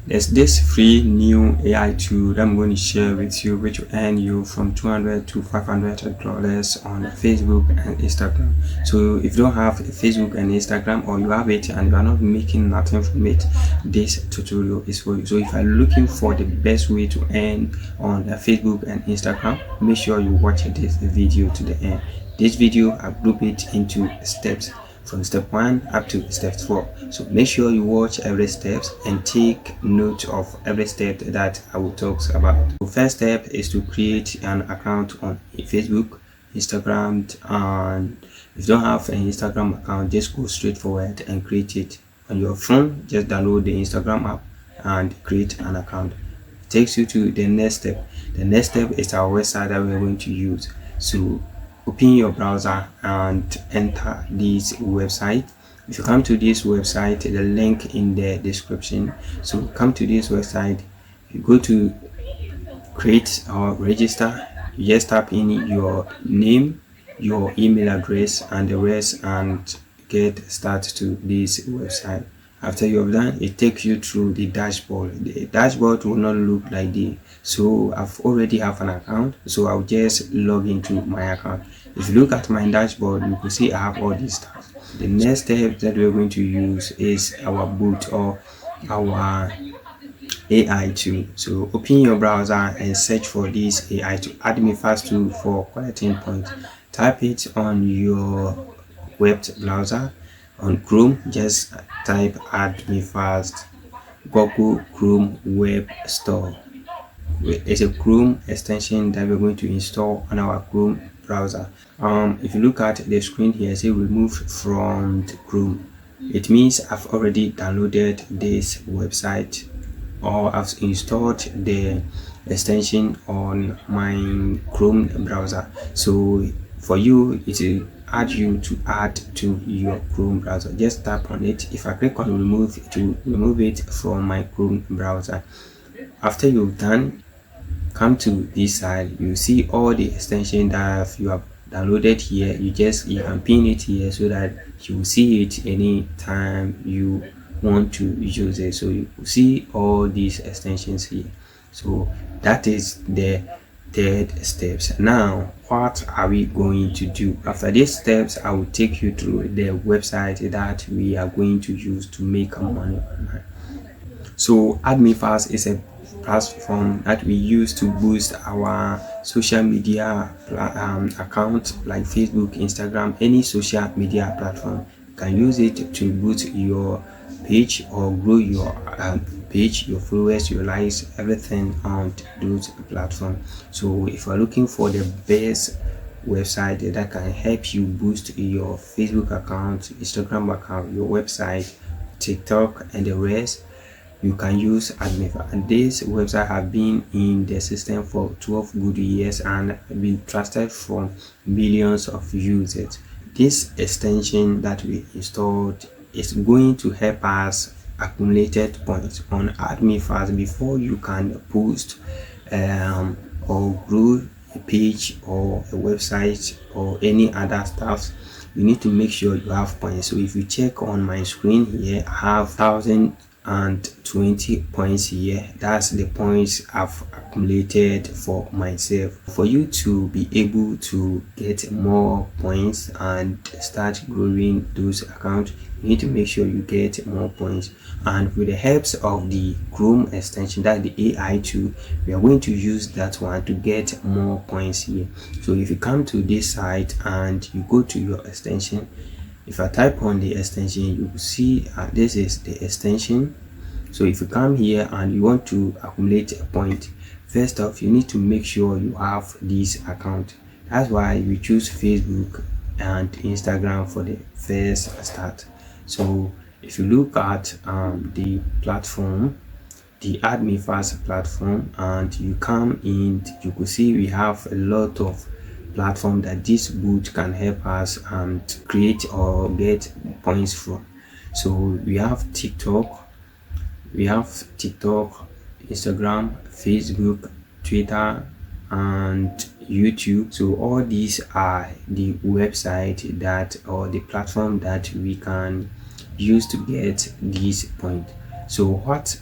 There's this free new AI tool that I'm going to share with you, which will earn you from $200 to $500 on Facebook and Instagram. So if you don't have a Facebook and Instagram, or you have it and you are not making nothing from it, this tutorial is for you. So if you're looking for the best way to earn on Facebook and Instagram, make sure you watch this video to the end. This video, I group it into steps from step 1 up to step 4. So make sure you watch every step and take note of every step that I will talk about. The first step is to create an account on Facebook, Instagram, and if you don't have an Instagram account, just go straight forward and create it on your phone. Just download the Instagram app and create an account. It takes you to the next step. The next step is our website that we're going to use. So open your browser and enter this website. If you come to this website, the link in the description. So come to this website, you go to create or register. You just type in your name, your email address, and the rest, and get started to this website. After you have done, it takes you through the dashboard. The dashboard will not look like this. So I've already have an account, so I'll just log into my account. If you look at my dashboard, you can see I have all these stuff. The next step that we're going to use is our boot or our AI tool. So open your browser and search for this AI tool, Admifast tool for collecting points. Type it on your web browser. On Chrome, just type Admifast Google Chrome Web Store. It's a Chrome extension that we're going to install on our Chrome browser. If you look at the screen here, say remove from Chrome. It means I've already downloaded this website, or I've installed the extension on my Chrome browser. So for you, it will add you to add to your Chrome browser. Just tap on it. If I click on remove, it will remove it from my Chrome browser. After you've done, come to this side. You see all the extension that you have downloaded here. You can pin it here so that you will see it anytime you want to use it. So you will see all these extensions here. So that is the third steps. Now what are we going to do? After these steps, I will take you through the website that we are going to use to make money online. So Admifast is a platform that we use to boost our social media account like Facebook, Instagram, any social media platform. You can use it to boost your page or grow your page, your followers, your likes, everything on those platforms. So if you're looking for the best website that can help you boost your Facebook account, Instagram account, your website, TikTok, and the rest, you can use Admifast. And this website have been in the system for 12 good years and been trusted from millions of users. This extension that we installed is going to help us accumulated points on Admifast before you can post or grow a page or a website or any other stuff. You need to make sure you have points. So if you check on my screen here, I have 1,020 points here. That's the points I've accumulated for myself. For you to be able to get more points and start growing those accounts, you need to make sure you get more points. And with the help of the Chrome extension, that the AI tool, we are going to use that one to get more points here. So if you come to this site and you go to your extension, if I type on the extension, you will see this is the extension. So if you come here and you want to accumulate a point, first off, you need to make sure you have this account. That's why we choose Facebook and Instagram for the first start. So if you look at the platform, the Admifast platform, and you come in, you could see we have a lot of platform that this boot can help us create or get points from. So we have TikTok, Instagram, Facebook, Twitter, and YouTube. So all these are the website that, or the platform that we can use to get these points. So what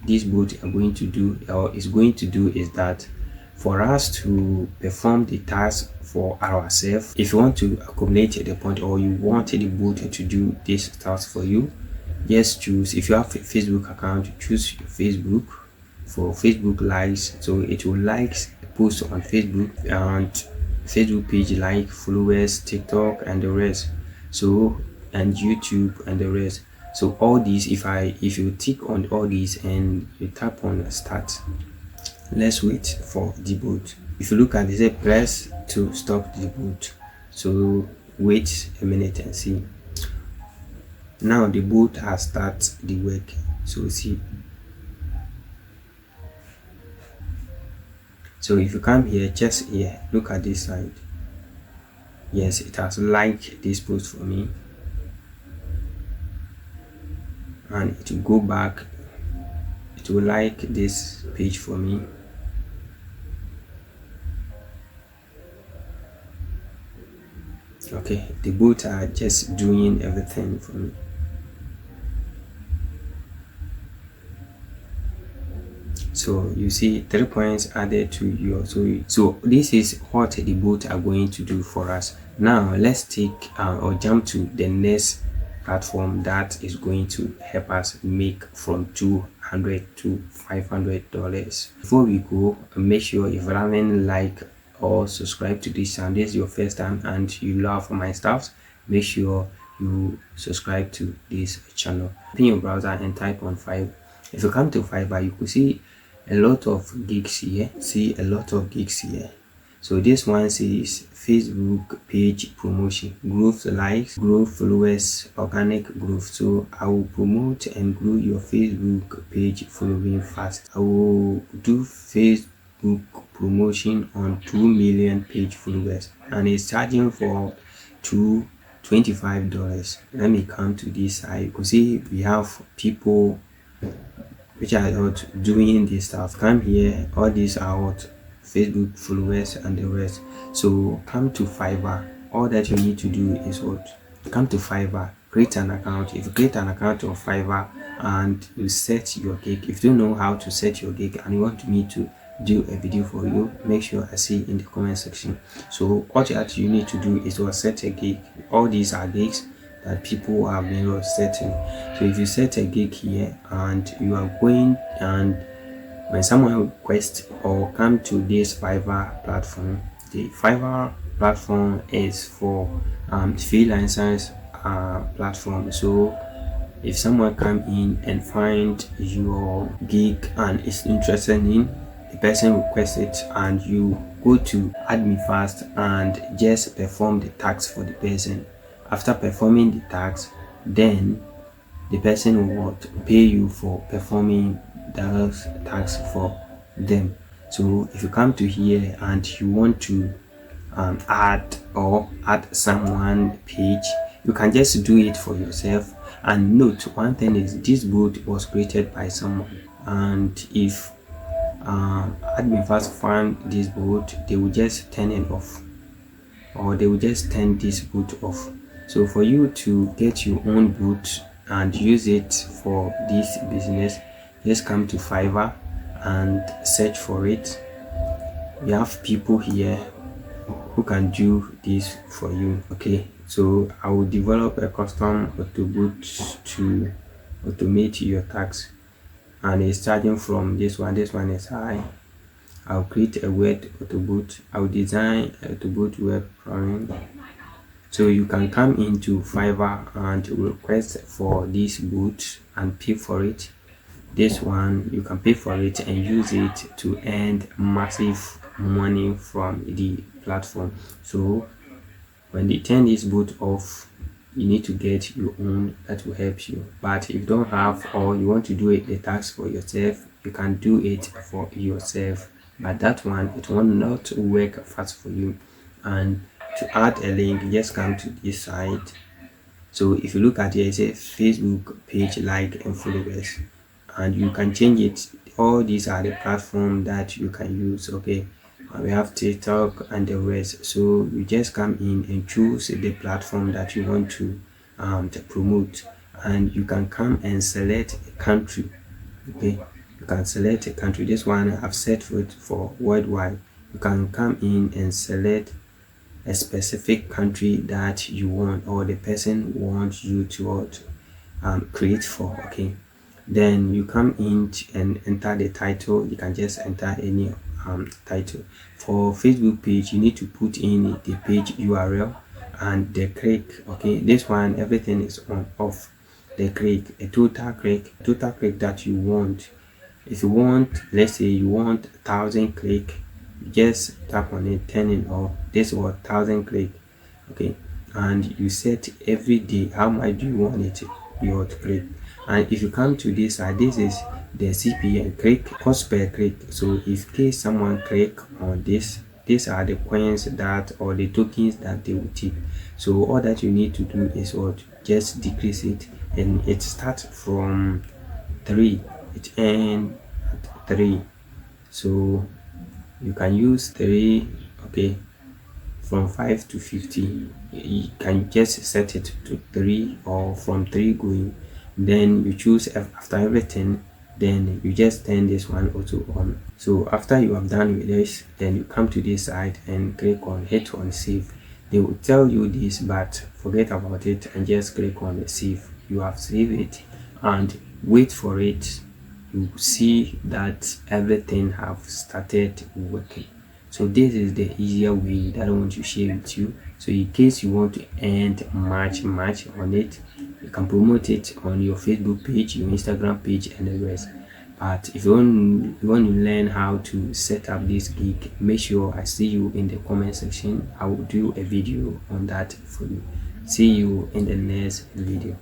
this bot are going to do or is going to do is that for us to perform the task for ourselves, if you want to accumulate the point or you want the bot to do this task for you, just choose, if you have a Facebook account, choose your Facebook for Facebook likes, so it will like post on Facebook and Facebook page, like followers, TikTok and the rest, so and YouTube and the rest. So all these, if you tick on all these and you tap on start, let's wait for the boot. If you look at this, press to stop the boot, so wait a minute and see. Now the boot has started the work, so see. So if you come here, just here, look at this side. Yes, it has liked this post for me, and it will go back, it will like this page for me. Okay, the bots are just doing everything for me. So you see 3 points added to your, so this is what the bots are going to do for us. Now let's take or jump to the next platform that is going to help us make from $200 to $500. Before we go, make sure if you haven't liked or subscribe to this channel, this is your first time and you love my stuff, make sure you subscribe to this channel. Open your browser and type on Fiverr. If you come to Fiverr, you could see a lot of gigs here. So this one says Facebook page promotion, growth likes, growth followers, organic growth. So I will promote and grow your Facebook page following fast. I will do Facebook promotion on 2 million page followers, and it's charging for $25. Let me come to this side. You can see we have people which are not doing this stuff. Come here, all these are what Facebook followers and the rest. So come to Fiverr. All that you need to do is what, come to Fiverr, create an account. If you create an account of Fiverr and you set your gig, if you don't know how to set your gig and you want me to do a video for you, make sure I see in the comment section. So all that you need to do is to set a gig. All these are gigs that people have been setting. So if you set a gig here and you are going, and when someone requests or come to this Fiverr platform, the Fiverr platform is for freelancers platform. So if someone come in and find your gig and is interested in, the person requests it and you go to add me fast and just perform the task for the person. After performing the task, then the person will pay you for performing those tasks for them. So if you come to here and you want to add someone page, you can just do it for yourself. And note one thing is, this bot was created by someone, and if admin first find this bot, they will just turn it off, or they will just turn this bot off. So for you to get your own bot and use it for this business, just come to Fiverr and search for it. We have people here who can do this for you. Okay, so I will develop a custom auto bot to automate your tasks, and it's charging from this one is high. I'll create a web auto bot. I'll design a auto bot web drawing. So you can come into Fiverr and request for this bot and pay for it. This one you can pay for it and use it to earn massive money from the platform. So when they turn this bot off, you need to get your own that will help you. But if you don't have, or you want to do it the task for yourself, you can do it for yourself, but that one, it will not work fast for you. And to add a link, just come to this side. So if you look at here, it says Facebook page like and followers, and you can change it. All these are the platform that you can use. Okay, we have TikTok and the rest. So you just come in and choose the platform that you want to promote, and you can come and select a country. Okay, You can select a country. This one I've set for worldwide. You can come in and select a specific country that you want or the person wants you to create for. Okay, then you come in and enter the title. You can just enter any title. For Facebook page, you need to put in the page URL and the click. Okay, this one everything is on off. The click, a total click that you want. If you want, let's say you want 1,000 click, you just tap on it, turn it off. This was 1,000 click. Okay, and you set every day how much do you want it your click. And if you come to this side, this is the CPM, click cost per click. So if case someone click on this, these are the coins that or the tokens that they will take. So all that you need to do is what, just decrease it, and it starts from 3, it ends at 3. So you can use 3. Okay, from 5 to 50, you can just set it to 3 or from 3 going. Then you choose after everything, then you just turn this one also on. So after you have done with this, then you come to this side and click on hit on save. They will tell you this, but forget about it and just click on the save. You have saved it and wait for it. You see that everything have started working. So this is the easier way that I want to share with you. So in case you want to earn much on it, you can promote it on your Facebook page, your Instagram page, and the rest. But if you want to learn how to set up this gig, make sure I see you in the comment section. I will do a video on that for you. See you in the next video.